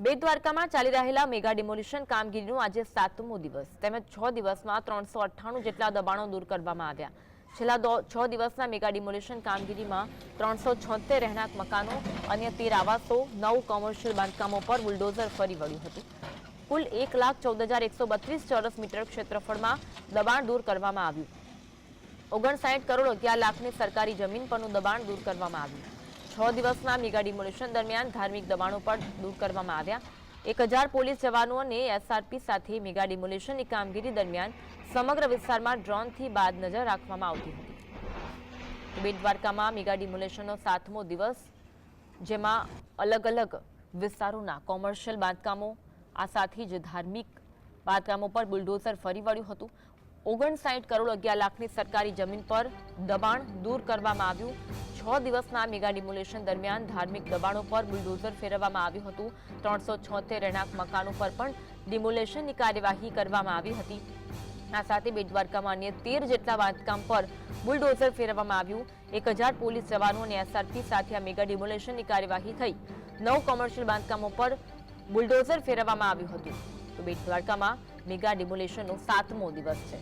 બેટ દ્વારકામાં ચાલી રહેલા મેગા ડિમોલિશન કામગીરીનો આજે 7મો દિવસ તેમજ 6 દિવસમાં 398 જેટલા દબાણો દૂર કરવામાં આવ્યા। છેલ્લા 6 દિવસના મેગા ડિમોલિશન કામગીરીમાં 376 રહેણાંક મકાનો, અન્ય 13 આવાસો, 9 કોમર્શિયલ બાંધકામો પર બુલડોઝર ફરી વળ્યું હતું। કુલ 1,14,132 ચોરસ મીટર ક્ષેત્રફળમાં દબાણ દૂર કરવામાં આવ્યું। 59 કરોડ 11 લાખની સરકારી જમીન પરનું દબાણ દૂર કરવામાં આવ્યું। 6 દિવસના મેગા ડિમોલિશન દરમિયાન ધાર્મિક દબાણો પણ દૂર કરવામાં આવ્યા। 1000 પોલીસ જવાનો અને એસઆરપી સાથે મેગા ડિમોલિશનની કામગીરી દરમિયાન સમગ્ર વિસ્તારમાં ડ્રોનથી બાદ નજર રાખવામાં આવતી હતી। બેટ દ્વારકામાં મેગા ડિમોલિશનનો 7મો દિવસ, જેમાં અલગ અલગ વિસ્તારોના કોમર્શિયલ બાંધકામો, આ સાથે જ ધાર્મિક બાંધકામો પર બુલડોઝર ફરી વળ્યું હતું। 59 કરોડ 11 લાખની સરકારી જમીન પર દબાણ દૂર કરવામાં આવ્યું। 6 દિવસના મેગા ડિમોલિશન દરમિયાન ધાર્મિક દબાણો પર બુલડોઝર ફેરવવામાં આવ્યું હતું। 376 રહેણાંક મકાનો પર પણ ડિમોલિશનની કાર્યવાહી કરવામાં આવી હતી। આ સાથે બેટ દ્વારકામાં અન્ય 13 જેટલા બાંધકામ પર બુલડોઝર ફેરવવામાં આવ્યું। 1000 પોલીસ જવાનો અને એસઆરપી સાથે આ મેગા ડિમોલિશનની કાર્યવાહી થઈ। 9 કોમર્શિયલ બાંધકામો પર બુલડોઝર ફેરવવામાં આવ્યું હતું। તો બેટ દ્વારકામાં મેગા ડિમોલિશનનો 7મો દિવસ છે।